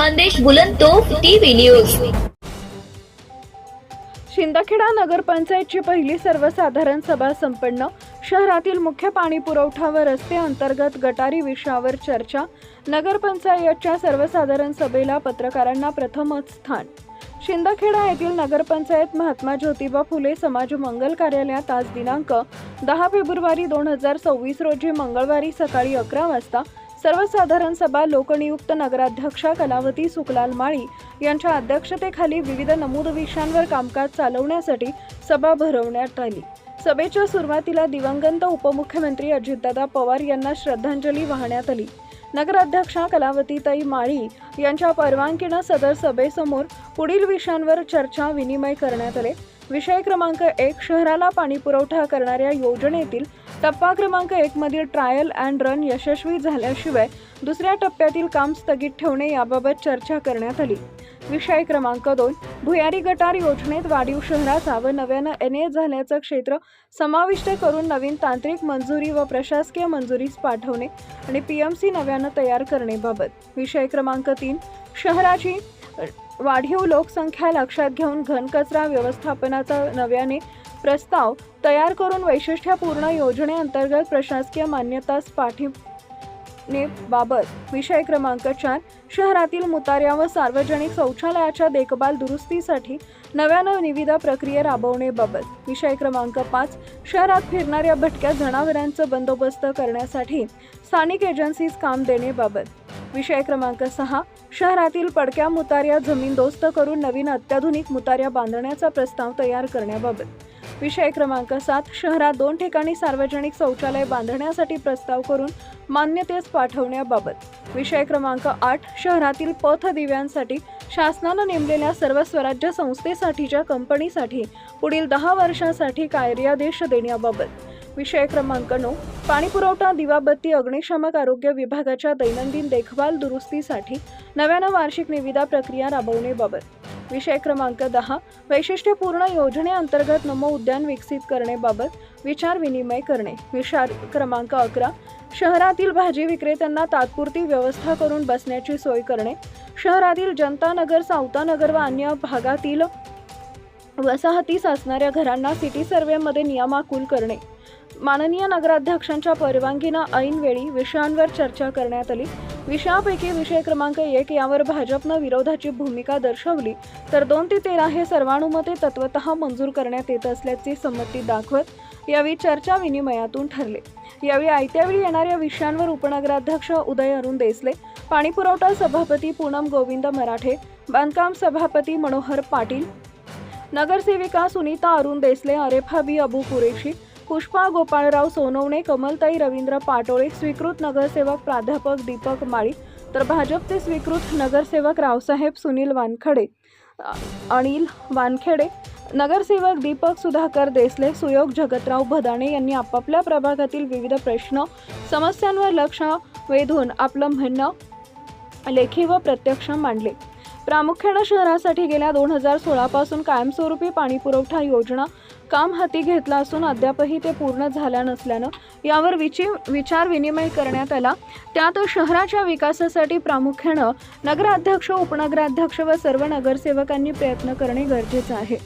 खानदेश बुलंदतोफ TV news. Shindkheda नगरपंचायतची पहिली सर्वसाधारण सभा संपन्न। शहरातील मुख्य पाणी पुरवठा व रस्ते अंतर्गत गटारी विषयावर चर्चा। नगरपंचायतच्या सर्वसाधारण सभेला पत्रकारांना प्रथमच स्थान। शिंदखेडा येथील नगरपंचायत महात्मा ज्योतिबा फुले समाज मंगल कार्यालयात आज दिनांक 10 फेब्रुवारी 2026 रोजी मंगळवारी सकाळी 11 वाजता सर्वसाधारण सभा लोकनियुक्त नगराध्यक्षा कलावती सुकलाल माळी यांच्या अध्यक्षतेखाली विविध नमूद विषयांवर कामकाज चालवण्यासाठी सभा भरवण्यात आली। सभेच्या सुरुवातीला दिवंगत उपमुख्यमंत्री अजितदादा पवार यांना श्रद्धांजली वाहण्यात आली। नगराध्यक्षा कलावतीताई माळी यांच्या परवानगीने सदर सभेसमोर पुढील विषयांवर चर्चा विनिमय करण्यात आले। विषय क्रमांक 1 शहराला पाणी पुरवठा करणाऱ्या योजनेतील टप्पा क्रमांक 1 मधील ट्रायल अँड रन यशस्वी झाल्याशिवाय दुसऱ्या टप्प्यातील काम स्थगित ठेवणे याबाबत चर्चा करण्यात आली। विषय क्रमांक 2 भुयारी गटार योजनेत वाढीव शहराचा व नव्यानं NA झाल्याचं क्षेत्र समाविष्ट करून नवीन तांत्रिक मंजुरी व प्रशासकीय मंजुरीस पाठवणे आणि PMC नव्यानं तयार करण्याबाबत। विषय क्रमांक 3 शहराची वाढीव लोकसंख्या लक्षात घेऊन घनकचरा व्यवस्थापनाचा नव्याने प्रस्ताव तयार करून वैशिष्ट्यपूर्ण योजनेअंतर्गत प्रशासकीय मान्यतास पाठवण्याबाबत। विषय क्रमांक 4 शहरातील मुतार्या व सार्वजनिक शौचालयाच्या देखभाल दुरुस्तीसाठी नव्यानं निविदा प्रक्रिया राबवण्याबाबत। विषय क्रमांक 5 शहरात फिरणाऱ्या भटक्या जनावरांचा बंदोबस्त करण्यासाठी स्थानिक एजन्सीज काम देण्याबाबत। विषय क्रमांक 6 शहरातील पडक्या मुतार्या जमीनदोस्त करून नवीन अत्याधुनिक मुतार्या बांधण्याचा प्रस्ताव तयार करण्याबाबत। विषय क्रमांक 7 शहरात 2 ठिकाणी सार्वजनिक शौचालय बांधण्यासाठी प्रस्ताव करून मान्यतेस पाठवण्याबाबत। विषय क्रमांक 8 शहरातील पथ दिव्यांसाठी शासनाने नेमलेल्या सर्व स्वराज्य संस्थेसाठीच्या कंपनीसाठी पुढील 10 वर्षांसाठी कार्यादेश देण्याबाबत। विषय क्रमांक 9 पाणीपुरवठा दिवाबत्ती अग्निशामक आरोग्य विभागाच्या दैनंदिन देखभाल दुरुस्तीसाठी नव्यानं वार्षिक निविदा प्रक्रिया राबवण्याबाबत। विषय क्रमांक 10 वैशिष्ट्यपूर्ण योजनेअंतर्गत नमो उद्यान विकसित करण्याबाबत विचार विनिमय करणे। विषय क्रमांक 11 शहरातील भाजी विक्रेत्यांना तात्पुरती व्यवस्था करून बसण्याची सोय करणे। शहरातील जनता नगर सावता नगर व अन्य भागातील वसाहतीस असणाऱ्या घरांना सिटी सर्व्हेमध्ये नियमाकुल करणे। माननीय नगराध्यक्षांच्या परवानगीने ऐनवेळी विषयांवर चर्चा करण्यात आली। विषयापैकी विषय क्रमांक 1 यावर भाजपनं विरोधाची भूमिका दर्शवली तर 2 ते 13 हे सर्वानुमते तत्वतः मंजूर करण्यात येत असल्याची संमती दाखवत यावेळी चर्चा विनिमयातून ठरले। यावेळी आयत्यावेळी येणाऱ्या विषयांवर उपनगराध्यक्ष उदय अरुण देसले, पाणीपुरवठा सभापती पूनम गोविंद मराठे, बांधकाम सभापती मनोहर पाटील, नगरसेविका सुनीता अरुण देसले, अरेफाबी अबू कुरेशी, पुष्पा गोपाळराव सोनवणे, कमलताई रवींद्र पाटोळे, स्वीकृत नगरसेवक प्राध्यापक दीपक माळी तर भाजपचे स्वीकृत नगरसेवक रावसाहेब सुनील वानखडे, अनिल वानखेडे, नगरसेवक दीपक सुधाकर देसले, सुयोग जगतराव भदाणे यांनी आपापल्या प्रभागातील विविध प्रश्न समस्यांवर लक्ष वेधून आपलं म्हणणं लेखी व प्रत्यक्ष मांडले। प्रामुख्याने शहरासाठी गेल्या 2016 पासून कायमस्वरूपी पाणीपुरवठा योजना काम हाती घेतला असून अद्यापही ते पूर्ण झाल्या नसल्यानं यावर विचार विनिमय करण्यात आला। त्यात शहराच्या विकासासाठी प्रामुख्याने नगराध्यक्ष, उपनगराध्यक्ष व सर्व नगरसेवकांनी प्रयत्न करणे गरजेचे आहे।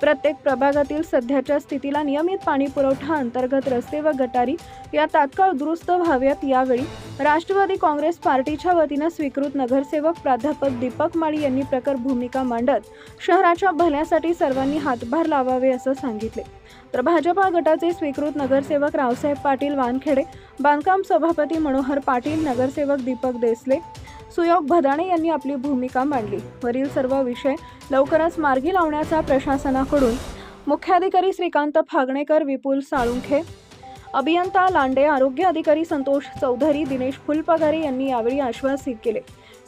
प्रत्येक प्रभागातील सध्याच्या स्थितीला नियमित पाणी पुरवठा अंतर्गत रस्ते व गटारी या तात्काळ दुरुस्त व्हाव्यात। यावेळी राष्ट्रवादी काँग्रेस पार्टीच्या वतीने स्वीकृत नगरसेवक प्राध्यापक दीपक माळी यांनी प्रखर भूमिका मांडत शहराच्या भल्यासाठी सर्वांनी हातभार लावावे असं सांगितले। तर भाजपा गटाचे स्वीकृत नगरसेवक रावसाहेब पाटील वानखेडे, बांधकाम सभापती मनोहर पाटील, नगरसेवक दीपक देसले, सुयोग भदाणे यांनी आपली भूमिका मांडली। वरील सर्व विषय लवकरच मार्गी लावण्याचा प्रशासनाकडून मुख्याधिकारी श्रीकांत फागणेकर, विपुल साळुंखे, अभियंता लांडे, आरोग्य अधिकारी संतोष चौधरी, दिनेश फुलपगारे यांनी यावेळी आश्वासित केले।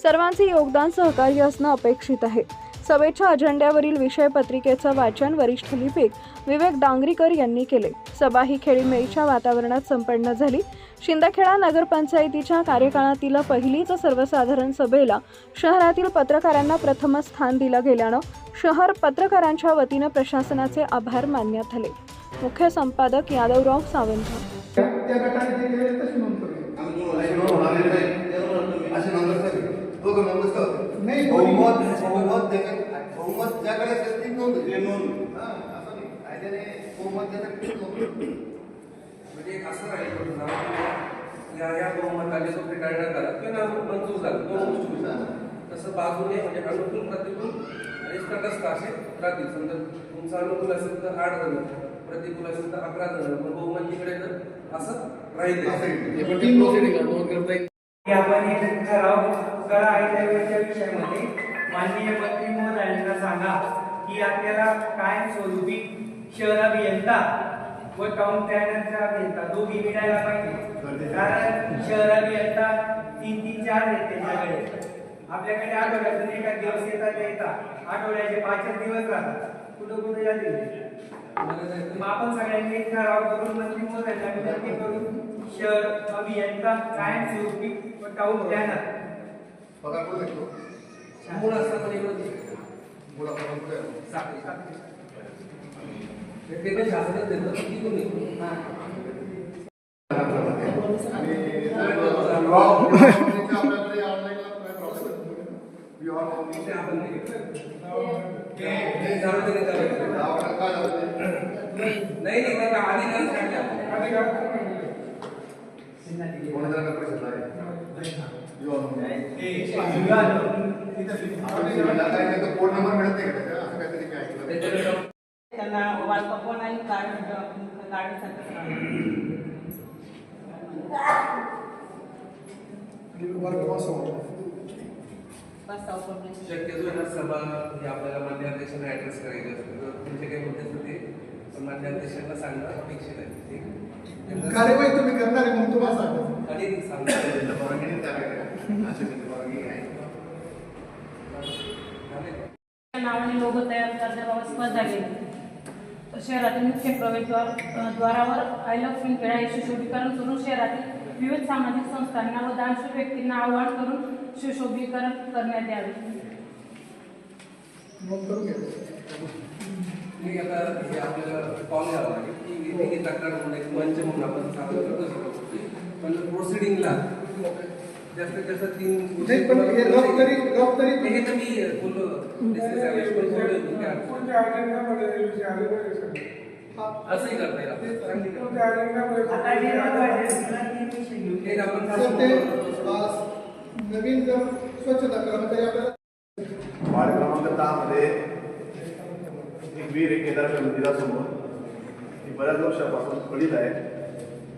सर्वांचे योगदान सहकार्य असणं अपेक्षित आहे। सभेच्या अजेंड्यावरील विषय पत्रिकेचं वाचन वरिष्ठ लिपिक विवेक डांगरीकर यांनी केले। सभा ही खेळीमेळीच्या वातावरणात संपन्न झाली। शिंदखेडा नगरपंचायतीच्या कार्यकाळातील पहिलीच सर्वसाधारण सभेला शहरातील पत्रकारांना प्रथम स्थान दिलं गेल्यानं शहर पत्रकारांच्या वतीने प्रशासनाचे आभार मानण्यात आले। मुख्य संपादक यादवराव सावंत। नाही बहुमत ज्याकडे असेल ती नोंद हां असं नाही कायद्याने बहुमत ज्याकडे ती नोंद म्हणजे एक असं राहील या बहुमताने जो फेटाळण्यात आला किंवा मंजूर झाला दोन गोष्टी तसं बाजूने म्हणजे अनुकूल प्रतिकूल आणि तटस्थ असे राहतील. समजा तुमचा अनुकूल असेल तर 8 जण, प्रतिकूल असेल तर 11 जण, पण बहुमत तिकडे तर असं राहील. आपण एक ठराव करा आहे त्यावेळेच्या विषयामध्ये माननीय मंत्री महोदयांना सांगा की आपल्याला कायमस्वरूपी शहर अभियंता व टाउन प्लॅनरचा अभियंता दोघी मिळायला पाहिजे. कारण शहर अभियंता 3-4 आहेत त्यांच्याकडे. आपल्याकडे आठवड्यातून एका दिवस येतात आठवड्याचे 5 दिवस राहतात. कुठं जातील. मग आपण सगळ्यांनी एक ठराव करून मंत्री महोदयांना विनंती करून शहर अभियंता कायमस्वरूपी व टाउन प्लॅनर पगार कोण देतो मूळ असं पण एवढं मुलापर्यंत ते पण शासनच देतं किती कोणी आपल्याकडे ऑनलाईन आपण सार्वजनिक नाही त्याचा अधिकार फोन नंबर मिळत नाही का असं काहीतरी काय ऐकलं त्यांना वाळपण आणि कार्ड शक्यतो ना सभा हे आपल्याला मान्य अध्यक्षांना ऍड्रेस करायचे असते तर तुमचे काही मुद्दे होते मान्य अध्यक्षांना सांगणं अपेक्षित आहे. कार्यवाही तुम्ही करणार आहे म्हणून तुम्हाला सांगतो आणि सांगणार नावाने लोगो तयार करण्याबाबत स्पर्धा घेतली. शहरातील मुख्य प्रवेशद्वारावर आय लव्ह पिंपळा हे सुशोभीकरण करून शहरातील विविध सामाजिक संस्थांना व दानशूर व्यक्तींना आवाहन करून सुशोभीकरण करण्यात यावे. आता हे आपल्याला कॉल घ्यावा लागेल की वेगळी तक्रार म्हणून एक मंच म्हणून आपण चालू करतो शकतो. पण प्रोसिडिंगला जास्तीत जास्त 3 हे तर मी बोललो असंही करता येईल आपण नवीन जर स्वच्छता कर्मचारी आपल्याला वार्ड क्रमांक 10 मध्ये एक वीर एक केदारच्या मंदिरासमोर ही बऱ्याच वर्षापासून पडीत आहे.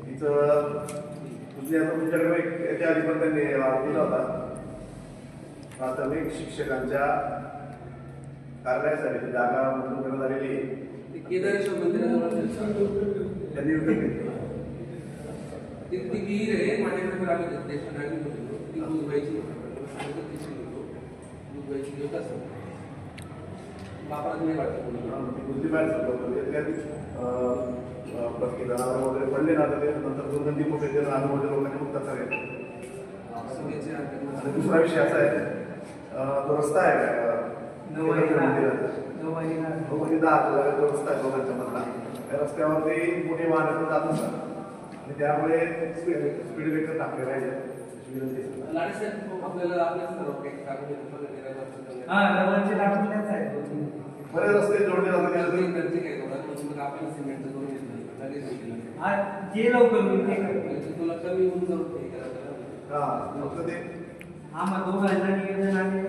तिचं तुमच्याकडे याच्या आधी पण त्यांनी दिला होता प्राथमिक शिक्षकांच्या कार्यालयासाठी जागा मंजूर करण्यात आलेली आहे. केदारेश्वर मंदिराजवळ त्यांनी विकत घेतली. ती विहीर आहे माझ्याकडे पण आम्ही देशनागरी होतो ती दूध व्हायची वापरात नाही वाटत बुद्धिबाहेर जनावर वगैरे पडले ना तर नंतर दुर्गंधी कुठे ते रानमध्ये लोकांनी मुक्त करायचं. आणि दुसरा विषय असा आहे तो रस्ता आहे का जो रस्ता आहे दोघांच्या मधला त्या रस्त्यावरती मोठी वाहनं जात असतात आणि त्यामुळे स्पीड ब्रेकर टाकले पाहिजे. आपल्याला बरेच रस्ते जोडले जातात आपण सिमेंट करून जे लवकर होईल ते तुला कमी होऊन जाऊ आम्हा दोघांना निवेदन आणि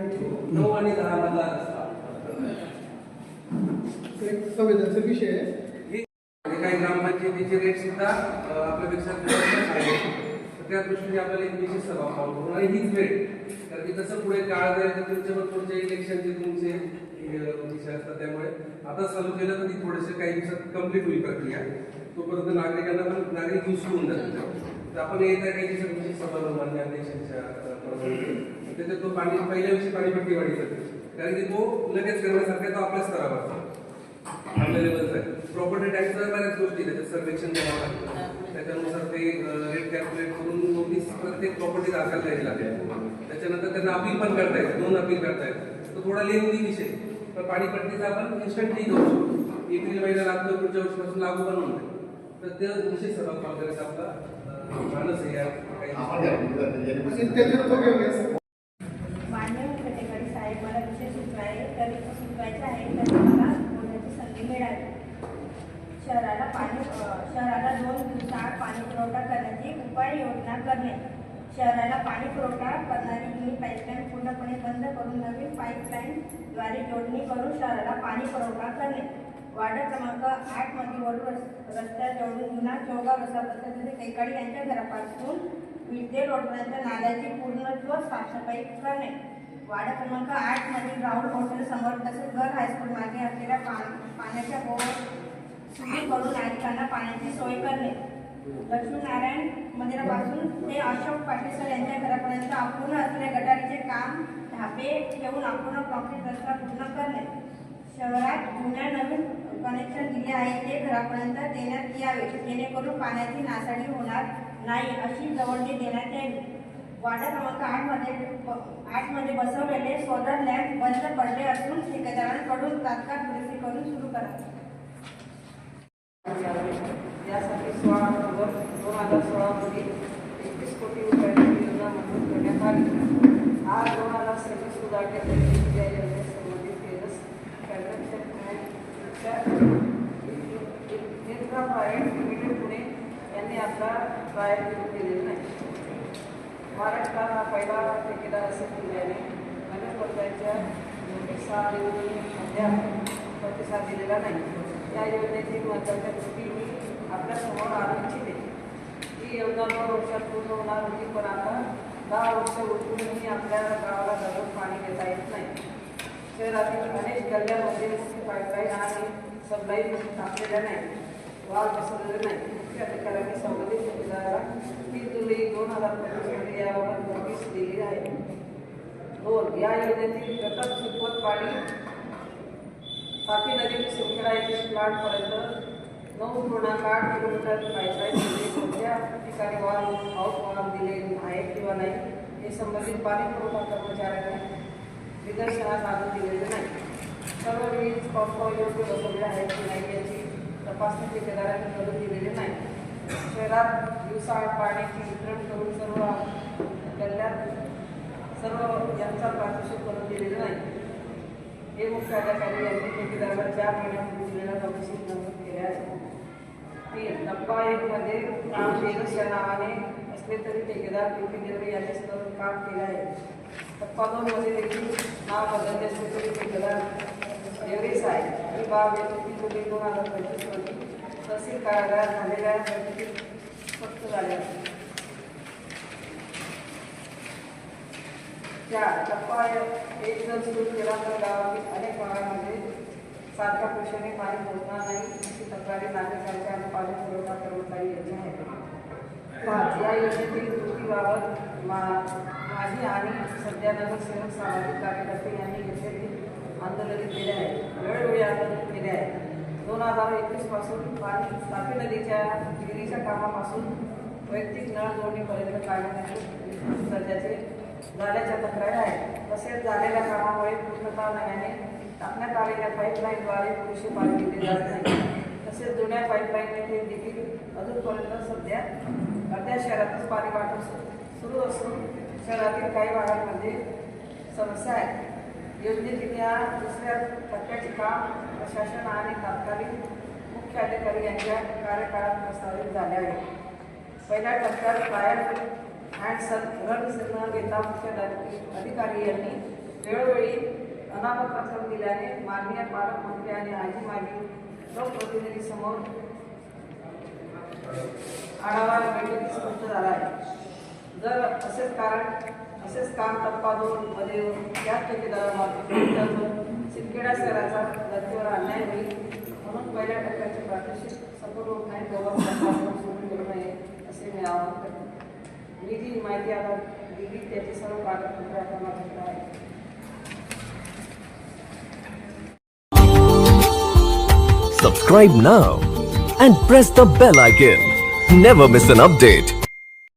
9 आणि 10 मधला रस्ता संवेदनशील विषय आहे. काही ग्रामपंचायतीचे रेट सुद्धा आपल्यापेक्षा त्या दृष्टीने आपल्याला एक विशेष सभा करून आणि हीच वेळ कारण की तसं पुढे काळ जाईल तर तुमच्यावर पुढच्या इलेक्शनचे तुमचे विषय असतात. त्यामुळे आता चालू केलं तर ती थोडेसे काही दिवसात कम्प्लीट होईल प्रक्रिया. तोपर्यंत नागरिकांना पण नागरिक यूज होऊन जातात. तर आपण येत्या काही दिवसात विशेष सभा मान्य अध्यक्षांच्या त्याच्यात तो पाणी पहिल्या दिवशी पाणीपट्टी वाढीचा कारण की तो लगेच करण्यासारखा तो आपल्या स्तरावर अवेलेबल आहे. प्रॉपर्टी टॅक्सच्या बऱ्याच गोष्टी त्याच्यात सर्वेक्षण करावं लागतं. त्याच्यानुसार ते रेट कॅल्क्युलेट करून नोटीस प्रत्येक प्रॉपर्टी दाखल द्यायला लागेल. त्याच्यानंतर त्यांना अपील पण करता येईल 2 अपील करता येईल. तो थोडा लेंदी विषय पण पाणीपट्टीचा आपण इन्स्टंटली घेऊ शकतो. एप्रिल महिना लागतो पुढच्या वर्षीपासून लागू पण होते. तर ते विशेष सभा कॉल करायचा आपला मानस आहे मान्य घटकारी साहेब करणे. शहराला पाणी पुरवठा करणारी जुनी पाईपलाईन पूर्णपणे बंद करून नवीन पाईपलाईनद्वारे जोडणी करून शहराला पाणी पुरवठा करणे. वार्ड क्रमांक 8 मधील वरून रस्त्याजवळून जुना चौगाव वसाहतीतील कैकाडी यांच्या घरापासून विद्ये रोडपर्यंत नाल्याची पूर्णत्व साफसफाई करणे. वार्ड क्रमांक 8 मधील राहुल हॉटेल समोर तसेच घर हायस्कूल मागे असलेल्या पाण्याच्या बोर सुरू करून नागरिकांना पाण्याची सोय करणे. लक्ष्मीनारायण मंदिरापासून ते अशोक पाटील सर यांच्या घरापर्यंत अपूर्ण असलेल्या गटारीचे काम ढापे ठेवून अपूर्ण कॉन्क्रीट रस्ता पूर्ण करणे. शहरात जुन्या नवीन कनेक्शन दिले आहे ते घरापर्यंत देण्यात यावे जेणेकरून पाण्याची नासाडी होणार नाही अशी जवळणी देण्यात यावी. वार्ड क्रमांक 8 मध्ये बसवलेले सोलर लॅम्प बंद पडले असून ठेकेदारांकडून तात्काळ दुरुस्ती करून सुरू करा. यासाठी 16 ऑक्टोबर 2016 मध्ये 31 कोटी रुपयांची योजना मंजूर करण्यात आली. आज 2026 सुधारण्यात आलेल्या या योजनेसंबंधित केंद्र इंफ्रा प्रायव्हेट लिमिटेड पुणे यांनी आपला ट्रायल केलेला नाही. महाराष्ट्रात हा पहिला ठेकेदार असेल केल्याने अनेक वर्षांच्या नोटिसा अद्याप प्रतिसाद दिलेला नाही. या योजनेची महत्त्वाच्या गोष्टी मी आपल्यासमोर आणू इच्छिते. ही योजना 2 वर्षात पूर्ण होणार होती, पण आता 10 वर्ष उठूनही आपल्या गावाला दररोज पाणी देता येत नाही. शहरातील अनेक गल्ल्यांमध्ये पाईपलाईन आणि सबलाईन टाकलेल्या नाही, वाल बसवलेले नाही. मुख्य अधिकाऱ्यांनी संबंधित ठेकेदाराला 3 जुलै 2025 मध्ये याबाबत नोटीस दिली आहे. 2. या योजनेतील घटक सुपत पाणी तापी नदी सिंदखेडा येथील प्लांटपर्यंत 9.8 किलोमीटर पाईपलाईन कोणत्या ठिकाणी आउटवॉल दिले आहे किंवा नाही हे संबंधित पाणी पुरवठा कर्मचाऱ्यांनी निदर्शनास आणून दिलेले नाही. सर्व वीज पंप योग्य बसवले आहेत की नाही याची तपासणी ठेकेदारांनी करून दिलेली नाही. शहरात दिवसाआड पाण्याचे वितरण करून सर्व यांचा प्रात्यक्षिक करून दिलेले नाही. हे मुख्य अधिकारी यांनी ठेकेदाराला 4 महिन्यापूर्वी दिलेल्या नोटिसीत नमूद केले आहे. 3. टप्पा 1 मध्ये काम तेजस या नावाने असले तरी ठेकेदार पृथ्वी यांनी करून काम केले आहे. टप्पा 2 मध्ये देखील नाव बदलले असले तरी ठेकेदार एवढेच आहे. ही बाब 3 जुलै 2025 मध्ये तहसील कार्यालयात झालेल्या बैठकीत स्पष्ट झाले आहे. 4. टप्पा 1 जर सुरू केला तर गावातील अनेक भागांमध्ये सारख्या प्रश्नाने पाणी पोहोचणार नाही अशी तक्रारी नागरिकांच्या आणि पाणी पुरवठा कर्मचारी यांची आहे. 5. या योजनेतील कृतीबाबत माझी आणि सध्या नगरसेवक सामाजिक कार्यकर्ते यांनी घेतलेली आंदोलन केले आहे. वेळोवेळी आंदोलन केले आहे. 2021 पासून पाणी तापी नदीच्या विहिरीच्या कामापासून वैयक्तिक नळ जोडणीपर्यंत काढण्याचे दर्जाचे झाल्याच्या तक्रारी आहेत. तसेच झालेल्या कामामुळे पूर्णतः नव्याने टाकण्यात आलेल्या पाईपलाईनद्वारे पुरेसे पाणी दिले जात नाही. तसेच जुन्या पाईपलाईनमध्ये देखील अजूनपर्यंत सध्या अर्ध्या शहरातच पाणी वाटप सुरू असून शहरातील काही भागांमध्ये समस्या आहे. योजनेतील या दुसऱ्या टप्प्याचे काम प्रशासन आणि तात्कालिक मुख्य अधिकारी यांच्या कार्यकाळात प्रस्तावित झाले आहे. पहिल्या टप्प्यात ट्रायल न घेता मुख्य अधिकारी यांनी वेळोवेळी अनामत रक्कम दिल्याने माननीय पालकमंत्री आणि आजी माजी लोकप्रतिनिधी समोर आढावा बैठकीत स्पष्ट झाला आहे. जर असेच काम टप्पा 2 मध्ये याच ठेकेदारामार्फत सिंदखेडा शहराचा धर्तीवर अन्याय होईल, म्हणून पहिल्या टप्प्याचे प्रात्यक्षिक सफल होत नाही तोवर सोडून देऊ नये असे मी आवाहन करतो. मी जी माहिती आता दिली त्याची सर्व कागदपत्रे आता माझ्याकडे आहे. Subscribe now and press the bell icon. Never miss an update.